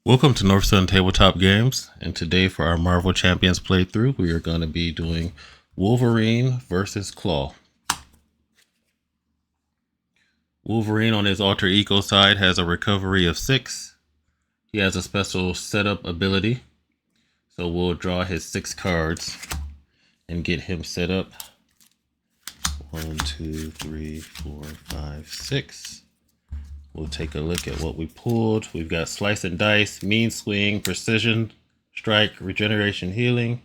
Welcome to North Sun Tabletop Games, and today for our Marvel Champions playthrough, we are going to be doing Wolverine versus Klaw. Wolverine on his alter ego side has a recovery of 6. He has a special setup ability, so we'll draw his 6 cards and get him set up. 1, 2, 3, 4, 5, 6. We'll take a look at what we pulled. We've got Slice and Dice, Mean Swing, Precision Strike, Regeneration Healing,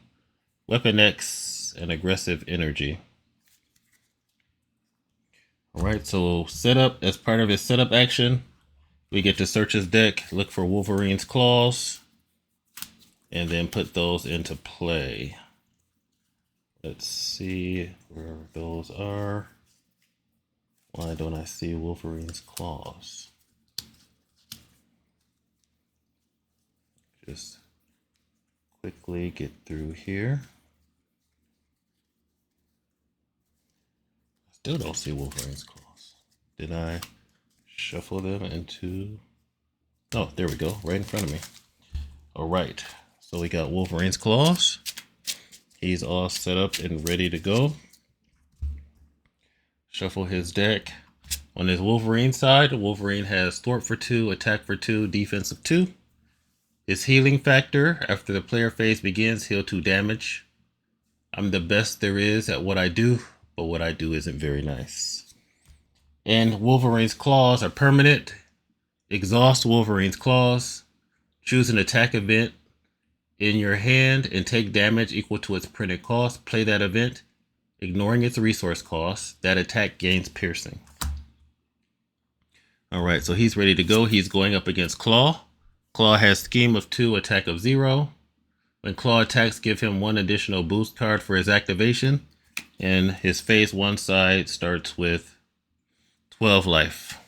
Weapon X, and Aggressive Energy. Alright, so setup, as part of his setup action, we get to search his deck, look for Wolverine's claws, and then put those into play. Let's see where those are. Why don't I see Wolverine's claws? Just quickly get through here. Still don't see Wolverine's claws. Did I shuffle them into... Oh, there we go, right in front of me. All right, so we got Wolverine's claws. He's all set up and ready to go. Shuffle his deck. On his Wolverine side, Wolverine has Thwart for 2, Attack for 2, Defense of 2. His healing factor, after the player phase begins, heal 2 damage. I'm the best there is at what I do, but what I do isn't very nice. And Wolverine's claws are permanent. Exhaust Wolverine's claws. Choose an attack event in your hand and take damage equal to its printed cost. Play that event. Ignoring its resource cost, that attack gains piercing. Alright, so he's ready to go. He's going up against Klaw. Klaw has Scheme of 2, Attack of 0. When Klaw attacks, give him 1 additional boost card for his activation. And his phase 1 side starts with 12 life.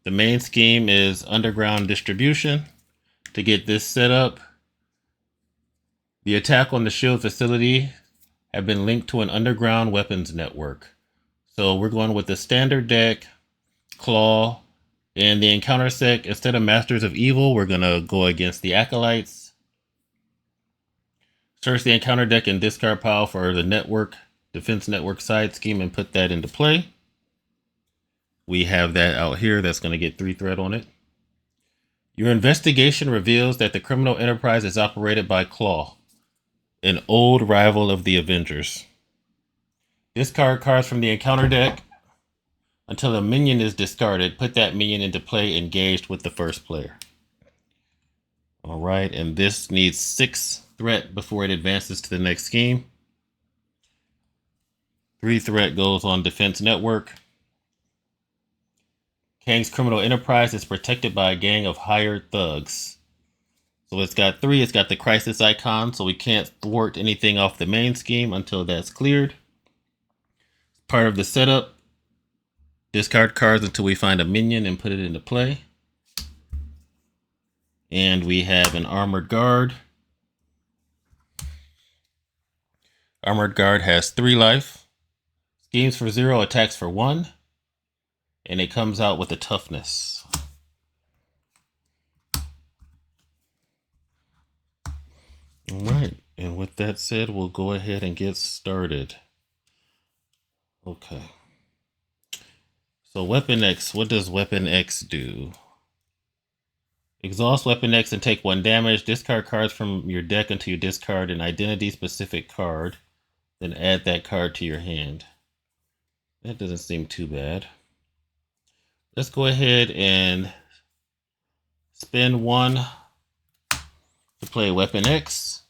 The main scheme is Underground Distribution. To get this set up, the attack on the shield facility have been linked to an underground weapons network. So we're going with the standard deck, Klaw, and the encounter set. Instead of Masters of Evil, we're gonna go against the Acolytes. Search the encounter deck and discard pile for the network, defense network side scheme, and put that into play. We have that out here. That's gonna get 3 threat on it. Your investigation reveals that the criminal enterprise is operated by Klaw, an old rival of the Avengers. Discard cards from the encounter deck until a minion is discarded. Put that minion into play engaged with the first player. All right, and this needs 6 threat before it advances to the next scheme. 3 threat goes on Defense Network. Kang's criminal enterprise is protected by a gang of hired thugs. So it's got 3, it's got the crisis icon, so we can't thwart anything off the main scheme until that's cleared. Part of the setup, discard cards until we find a minion and put it into play. And we have an Armored Guard. Armored Guard has 3 life. Schemes for 0, attacks for 1. And it comes out with a toughness. All right, and with that said, we'll go ahead and get started. Okay. So Weapon X, what does Weapon X do? Exhaust Weapon X and take 1 damage. Discard cards from your deck until you discard an identity-specific card. Then add that card to your hand. That doesn't seem too bad. Let's go ahead and spend 1 to play Weapon X.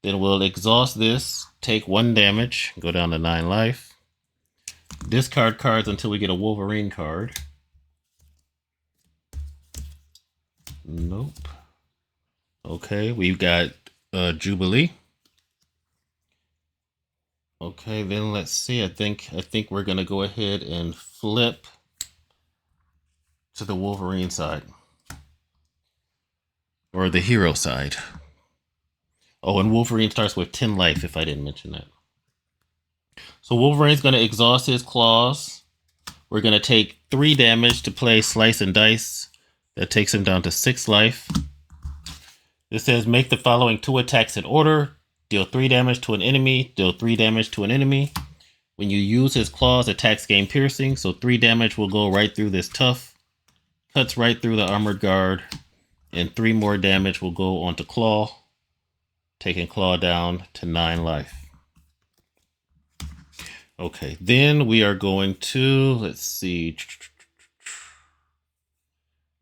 Then we'll exhaust this, take 1 damage, go down to 9 life. Discard cards until we get a Wolverine card. Nope. Okay, we've got Jubilee. Okay, then let's see. I think we're gonna go ahead and flip to the Wolverine side. Or the hero side. Oh, and Wolverine starts with 10 life, if I didn't mention that. So Wolverine's going to exhaust his claws. We're going to take 3 damage to play Slice and Dice. That takes him down to 6 life. This says make the following 2 attacks in order. Deal 3 damage to an enemy. Deal 3 damage to an enemy. When you use his claws, attacks gain piercing. So 3 damage will go right through this tough. Cuts right through the armored guard. And 3 more damage will go onto Klaw, taking Klaw down to 9 life. Okay, then we are going to, let's see.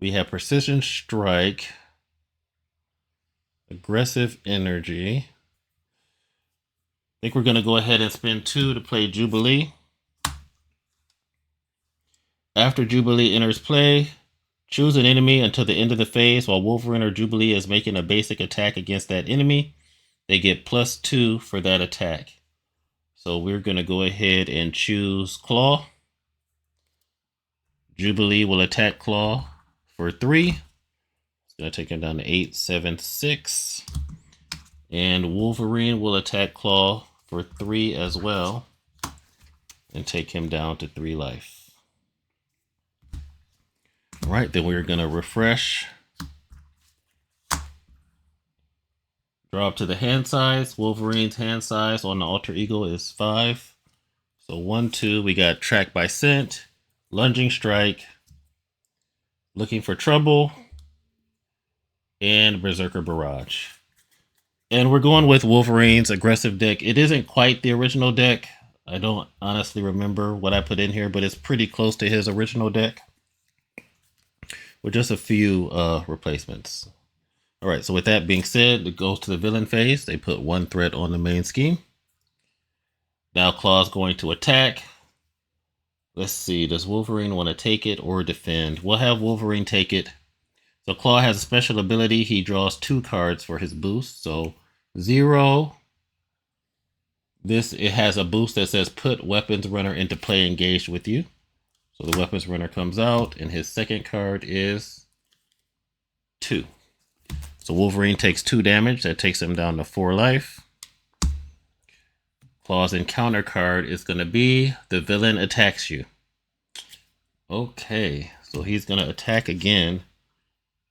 We have Precision Strike, Aggressive Energy. I think we're going to go ahead and spend 2 to play Jubilee. After Jubilee enters play, choose an enemy until the end of the phase while Wolverine or Jubilee is making a basic attack against that enemy. They get +2 for that attack. So we're going to go ahead and choose Klaw. Jubilee will attack Klaw for 3. It's going to take him down to 8, 7, 6. And Wolverine will attack Klaw for 3 as well and take him down to 3 life. All right, then we're going to refresh. Draw up to the hand size. Wolverine's hand size on the alter ego is 5. So 1, 2, we got Track by Scent, Lunging Strike, Looking for Trouble, and Berserker Barrage. And we're going with Wolverine's aggressive deck. It isn't quite the original deck. I don't honestly remember what I put in here, but it's pretty close to his original deck with just a few replacements. All right, so with that being said, it goes to the villain phase. They put 1 threat on the main scheme. Now Klaw's going to attack. Let's see, does Wolverine want to take it or defend? We'll have Wolverine take it. So Klaw has a special ability. He draws 2 cards for his boost. So 0. It has a boost that says put weapons runner into play engaged with you. So the weapons runner comes out and his second card is 2. So Wolverine takes 2 damage. That takes him down to 4 life. Klaw's encounter card is going to be the villain attacks you. Okay, so he's going to attack again.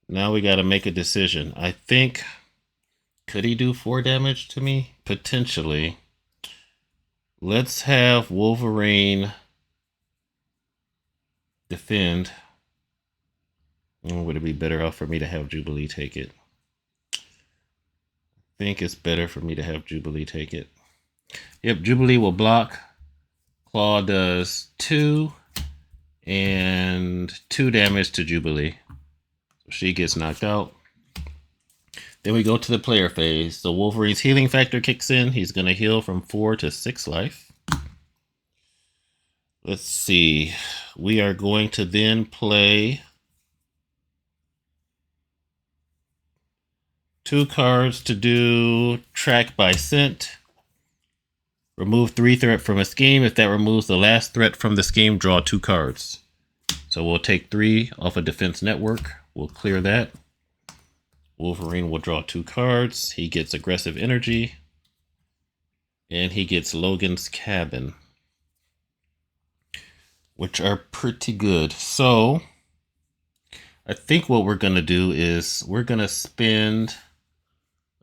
Now we got to make a decision. I think, could he do 4 damage to me? Potentially. Let's have Wolverine defend. Or would it be better off for me to have Jubilee take it? I think it's better for me to have Jubilee take it. Yep, Jubilee will block. Klaw does 2 and 2 damage to Jubilee. So she gets knocked out. Then we go to the player phase. So Wolverine's healing factor kicks in. He's going to heal from 4 to 6 life. Let's see. We are going to then play 2 cards to do Track by Scent. Remove 3 threat from a scheme. If that removes the last threat from the scheme, draw 2 cards. So we'll take 3 off a defense network. We'll clear that. Wolverine will draw 2 cards. He gets aggressive energy. And he gets Logan's Cabin, which are pretty good. So I think what we're going to do is we're going to spend,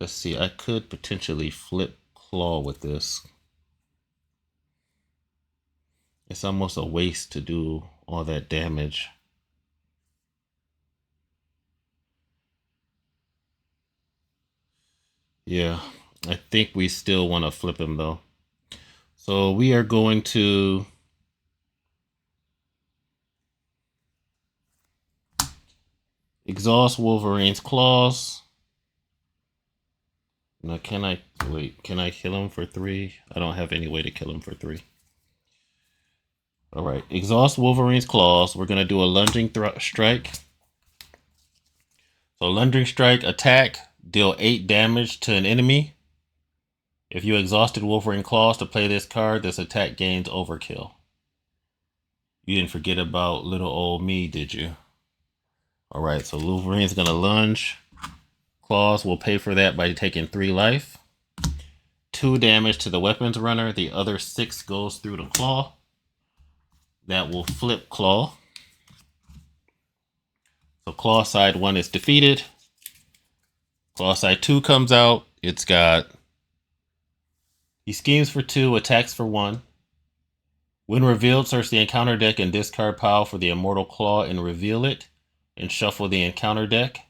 let's see, I could potentially flip Klaw with this. It's almost a waste to do all that damage. Yeah, I think we still want to flip him though. So we are going to exhaust Wolverine's claws. Now, can I kill him for 3? I don't have any way to kill him for 3. All right, exhaust Wolverine's claws. We're going to do a lunging strike. So lunging strike, attack, deal 8 damage to an enemy. If you exhausted Wolverine claws to play this card, this attack gains overkill. You didn't forget about little old me, did you? All right, so Wolverine's going to lunge. Claws will pay for that by taking 3 life. 2 damage to the weapons runner. The other 6 goes through the claw. That will flip Klaw. So Klaw side 1 is defeated. Klaw side 2 comes out. It's got, he schemes for 2, attacks for 1. When revealed, search the encounter deck and discard pile for the Immortal Klaw and reveal it, and shuffle the encounter deck.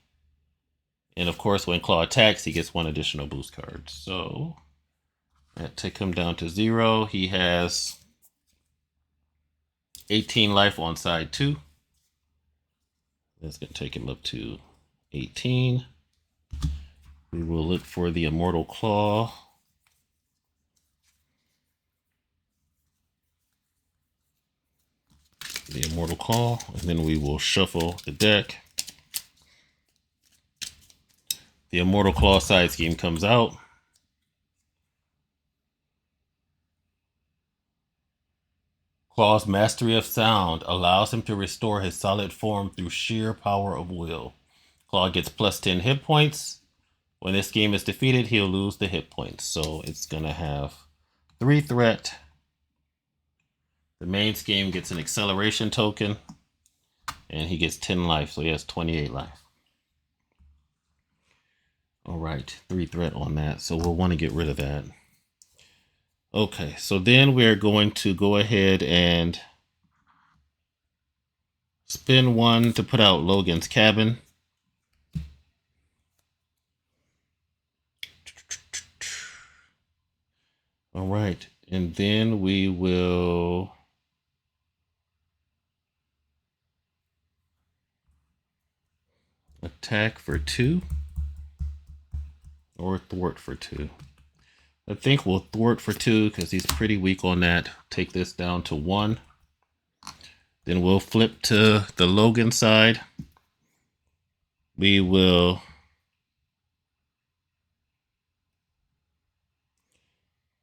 And of course, when Klaw attacks, he gets 1 additional boost card. So that take him down to 0. He has 18 life on side 2. That's going to take him up to 18. We will look for the Immortal Klaw. The Immortal Klaw, and then we will shuffle the deck. The Immortal Klaw side scheme comes out. Klaw's mastery of sound allows him to restore his solid form through sheer power of will. Klaw gets plus 10 hit points. When this scheme is defeated, he'll lose the hit points. So it's going to have 3 threat. The main scheme gets an acceleration token, and he gets 10 life, so he has 28 life. All right, 3 threat on that, so we'll want to get rid of that. Okay, so then we're going to go ahead and spin 1 to put out Logan's Cabin. All right, and then we will attack for 2 or thwart for 2. I think we'll thwart for 2 because he's pretty weak on that. Take this down to 1. Then we'll flip to the Logan side. We will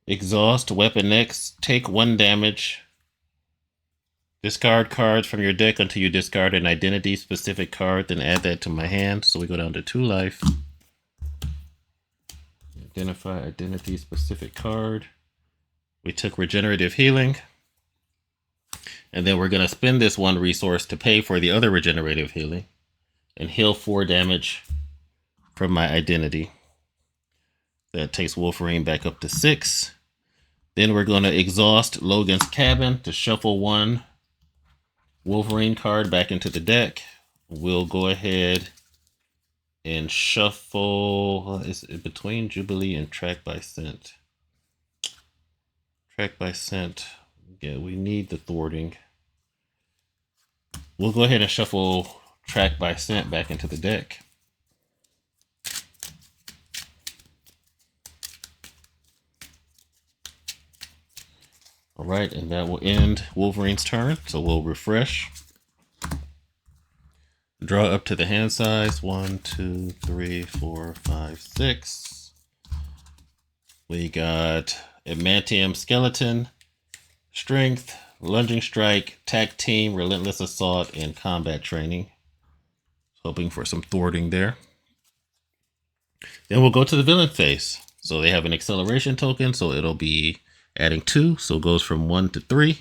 exhaust Weapon X, take 1 damage. Discard cards from your deck until you discard an identity specific card, then add that to my hand. So we go down to 2 life. Identify identity specific card. We took regenerative healing. And then we're going to spend this 1 resource to pay for the other regenerative healing and heal 4 damage from my identity. That takes Wolverine back up to 6. Then we're going to exhaust Logan's Cabin to shuffle 1 Wolverine card back into the deck. We'll go ahead and shuffle, is it between Jubilee and Track by Scent? Track by Scent. Yeah, we need the thwarting. We'll go ahead and shuffle Track by Scent back into the deck. All right, and that will end Wolverine's turn. So we'll refresh. Draw up to the hand size. 1, 2, 3, 4, 5, 6. We got Adamantium Skeleton, Strength, Lunging Strike, Tac Team, Relentless Assault, and Combat Training. Hoping for some thwarting there. Then we'll go to the villain phase. So they have an acceleration token, so it'll be adding 2, so it goes from 1 to 3.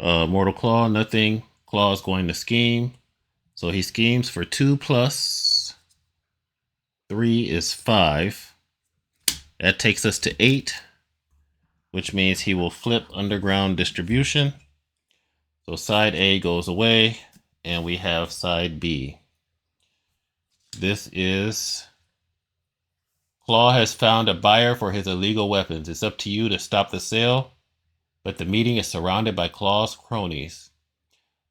Mortal Klaw, nothing. Klaw is going to scheme. So he schemes for 2 plus 3 is 5. That takes us to 8, which means he will flip Underground Distribution. So side A goes away, and we have side B. This is Klaw has found a buyer for his illegal weapons. It's up to you to stop the sale, but the meeting is surrounded by Klaw's cronies.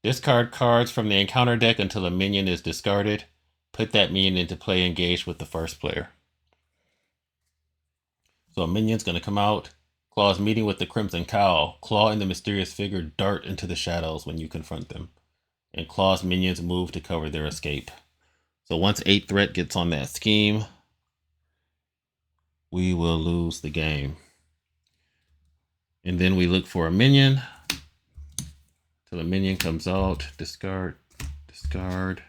Discard cards from the encounter deck until a minion is discarded. Put that minion into play engaged with the first player. So a minion's going to come out. Klaw's meeting with the Crimson Cowl. Klaw and the mysterious figure dart into the shadows when you confront them. And Klaw's minions move to cover their escape. So once 8 threat gets on that scheme, we will lose the game. And then we look for a minion. Till a minion comes out. Discard. Discard.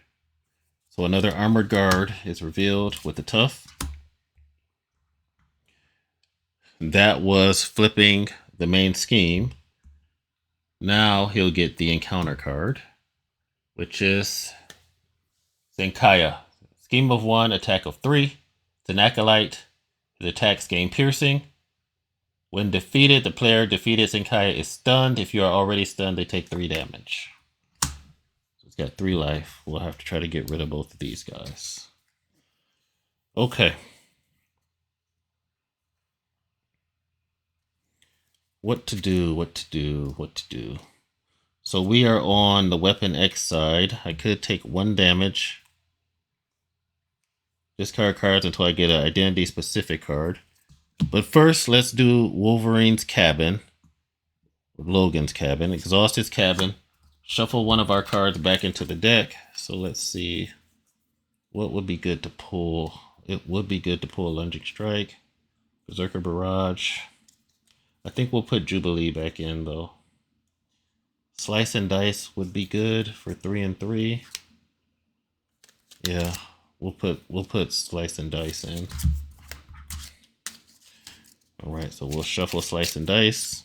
So another Armored Guard is revealed with the Tough. That was flipping the main scheme. Now he'll get the encounter card, which is Zenkaya. Scheme of 1, attack of 3. It's an acolyte. His attacks gain piercing. When defeated, the player defeated Zenkaya is stunned. If you are already stunned, they take 3 damage. So it's got 3 life. We'll have to try to get rid of both of these guys. Okay. What to do. So we are on the Weapon X side. I could take 1 damage. Discard cards until I get an identity specific card. But first, let's do Wolverine's cabin. Logan's cabin. Exhaust his cabin. Shuffle one of our cards back into the deck. So let's see what would be good to pull. It would be good to pull Lunging Strike, Berserker Barrage. I think we'll put Jubilee back in though. Slice and Dice would be good for 3 and 3. Yeah, we'll put Slice and Dice in. All right, so we'll shuffle Slice and Dice.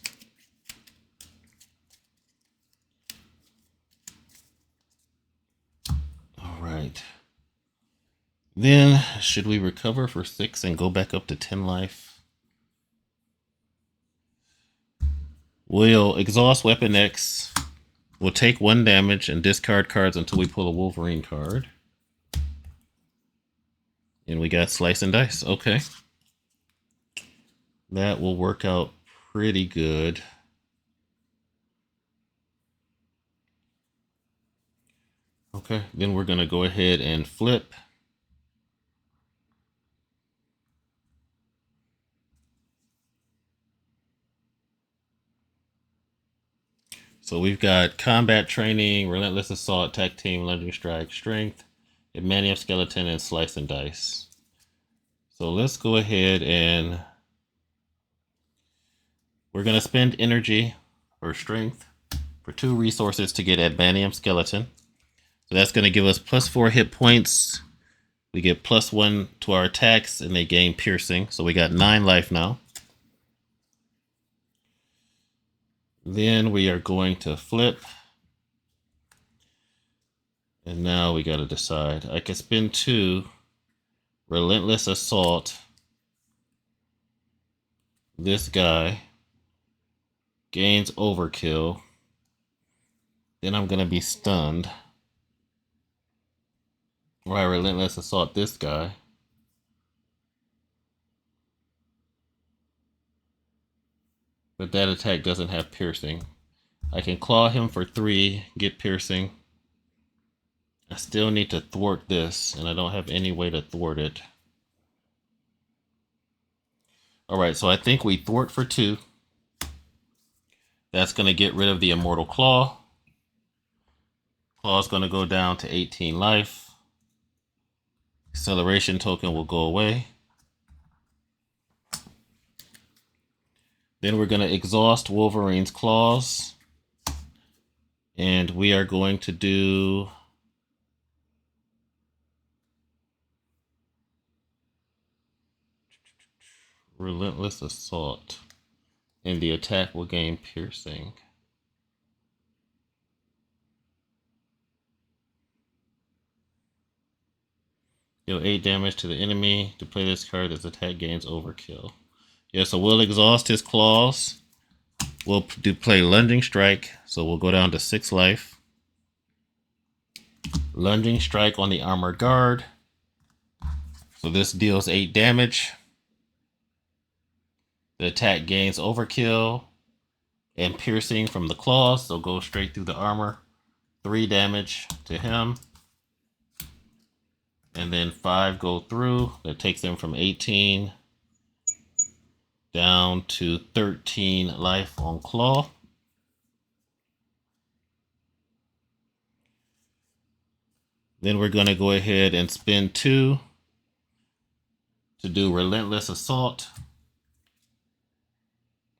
All right. Then, should we recover for 6 and go back up to 10 life? We'll exhaust Weapon X. We'll take 1 damage and discard cards until we pull a Wolverine card. And we got Slice and Dice. Okay. That will work out pretty good. Okay, then we're going to go ahead and flip. So we've got Combat Training, Relentless Assault, Tag Team, Lunging Strike, Strength, Adamantium Skeleton, and Slice and Dice. So let's go ahead and we're going to spend energy or strength for 2 resources to get Adamantium Skeleton. So that's going to give us +4 hit points. We get +1 to our attacks and they gain piercing. So we got 9 life now. Then we are going to flip. And now we got to decide. I can spend 2 Relentless Assault. This guy gains overkill. Then I'm going to be stunned. Or I Relentless Assault this guy. But that attack doesn't have piercing. I can claw him for 3, get piercing. I still need to thwart this, and I don't have any way to thwart it. Alright, so I think we thwart for 2. That's going to get rid of the Immortal Klaw. Claw's going to go down to 18 life. Acceleration token will go away. Then we're going to exhaust Wolverine's claws. And we are going to do Relentless Assault. And the attack will gain piercing. Deal 8 damage to the enemy. To play this card, this attack gains overkill. Yeah, so we'll exhaust his claws. We'll play Lunging Strike, so we'll go down to 6 life. Lunging Strike on the Armored Guard. So this deals 8 damage. The attack gains overkill and piercing from the claws, so go straight through the armor. 3 damage to him. And then 5 go through. That takes them from 18 down to 13 life on Klaw. Then we're going to go ahead and spend 2 to do Relentless Assault.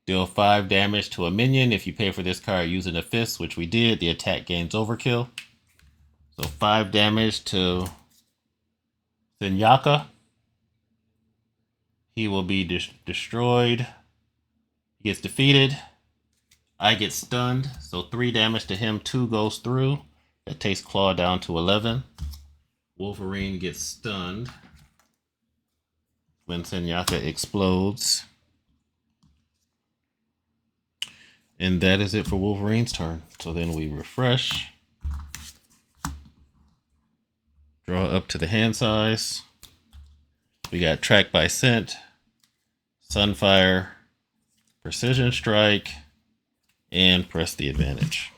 Deal 5 damage to a minion. If you pay for this card using a fist, which we did, the attack gains overkill. So 5 damage to Zenkaya. He will be destroyed. He gets defeated. I get stunned. So 3 damage to him. 2 goes through. That takes Klaw down to 11. Wolverine gets stunned when Senyaka explodes. And that is it for Wolverine's turn. So then we refresh. Draw up to the hand size. We got Track by Scent, Sunfire, Precision Strike, and Press the Advantage.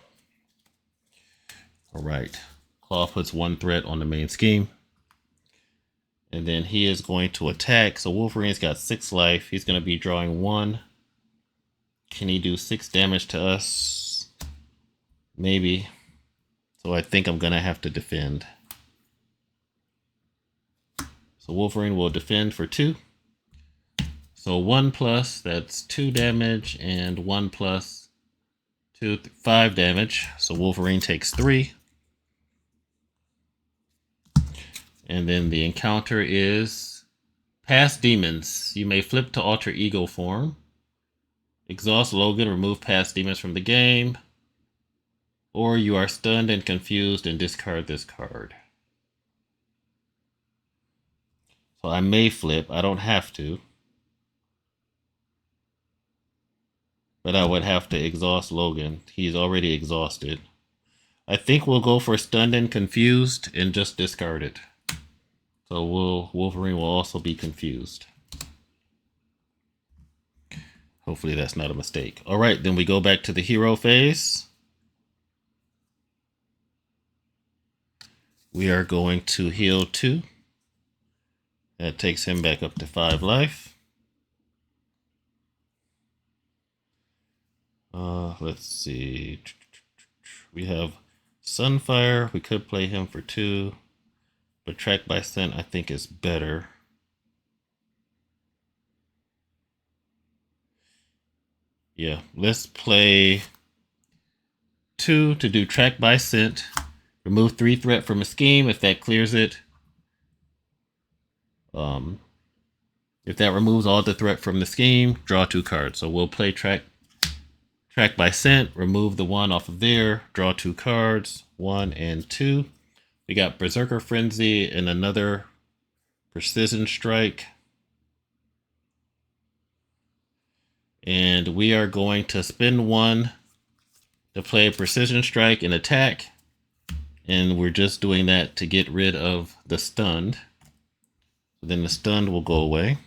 All right. Klaw puts 1 threat on the main scheme. And then he is going to attack. So Wolverine's got 6 life. He's going to be drawing 1. Can he do 6 damage to us? Maybe. So I think I'm going to have to defend. So Wolverine will defend for 2. So 1 plus, that's 2 damage, and 1 plus 2, 5 damage. So Wolverine takes 3. And then the encounter is Past Demons. You may flip to alter ego form. Exhaust Logan, remove past demons from the game. Or you are stunned and confused and discard this card. So I may flip. I don't have to. But I would have to exhaust Logan. He's already exhausted. I think we'll go for stunned and confused and just discard it. So Wolverine will also be confused. Hopefully that's not a mistake. All right, then we go back to the hero phase. We are going to heal 2. That takes him back up to 5 life. Let's see. We have Sunfire. We could play him for 2. But Track by Scent, I think, is better. Yeah, let's play 2 to do Track by Scent. Remove 3 threat from a scheme if that clears it. If that removes all the threat from the scheme, draw 2 cards. So we'll play Track by Scent, remove the 1 off of there, draw 2 cards, 1 and 2. We got Berserker Frenzy and another Precision Strike. And we are going to spend 1 to play Precision Strike and attack. And we're just doing that to get rid of the stunned. Then the stunned will go away.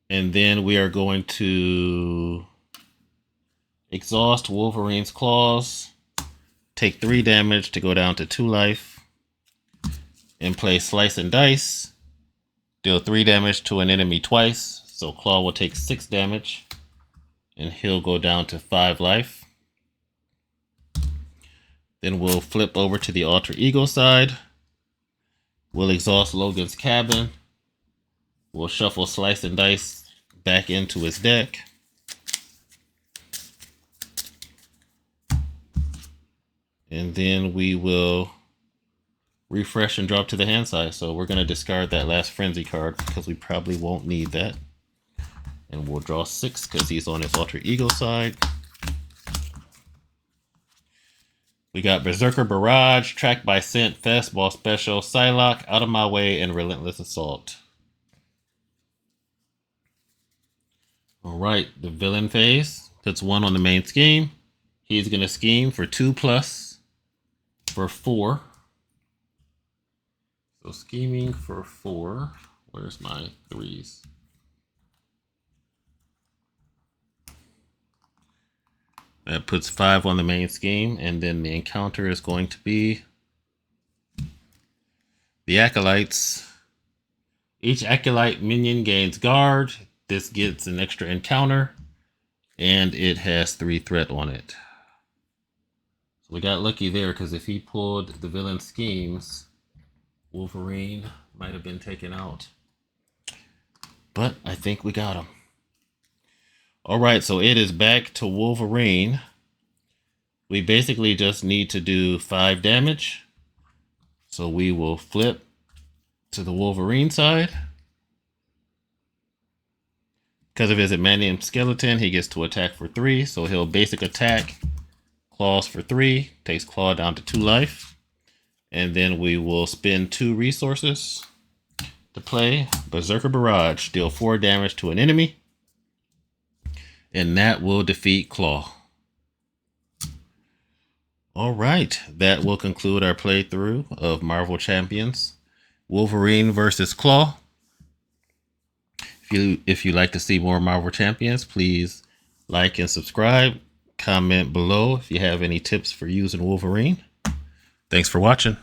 And then we are going to exhaust Wolverine's Claws. Take 3 damage to go down to 2 life. And play Slice and Dice. Deal 3 damage to an enemy twice. So Klaw will take 6 damage. And he'll go down to 5 life. Then we'll flip over to the alter ego side. We'll exhaust Logan's Cabin. We'll shuffle Slice and Dice back into his deck. And then we will refresh and drop to the hand side. So we're going to discard that last Frenzy card because we probably won't need that. And we'll draw 6 because he's on his alter ego side. We got Berserker Barrage, Track by Scent, Fastball Special, Psylocke, Out of My Way, and Relentless Assault. All right, the villain phase puts 1 on the main scheme. He's going to scheme for 2 plus for 4. So scheming for 4. Where's my 3s? That puts 5 on the main scheme, and then the encounter is going to be the acolytes. Each acolyte minion gains guard. This gets an extra encounter, and it has 3 threat on it. So we got lucky there, because if he pulled the villain schemes, Wolverine might have been taken out. But I think we got him. All right, so it is back to Wolverine. We basically just need to do 5 damage. So we will flip to the Wolverine side. Because of his Adamantium Skeleton, he gets to attack for 3. So he'll basic attack, claws for 3, takes Klaw down to 2 life. And then we will spend 2 resources to play Berserker Barrage. Deal 4 damage to an enemy. And that will defeat Klaw. All right, that will conclude our playthrough of Marvel Champions, Wolverine versus Klaw. If you like to see more Marvel Champions, please like and subscribe. Comment below if you have any tips for using Wolverine. Thanks for watching.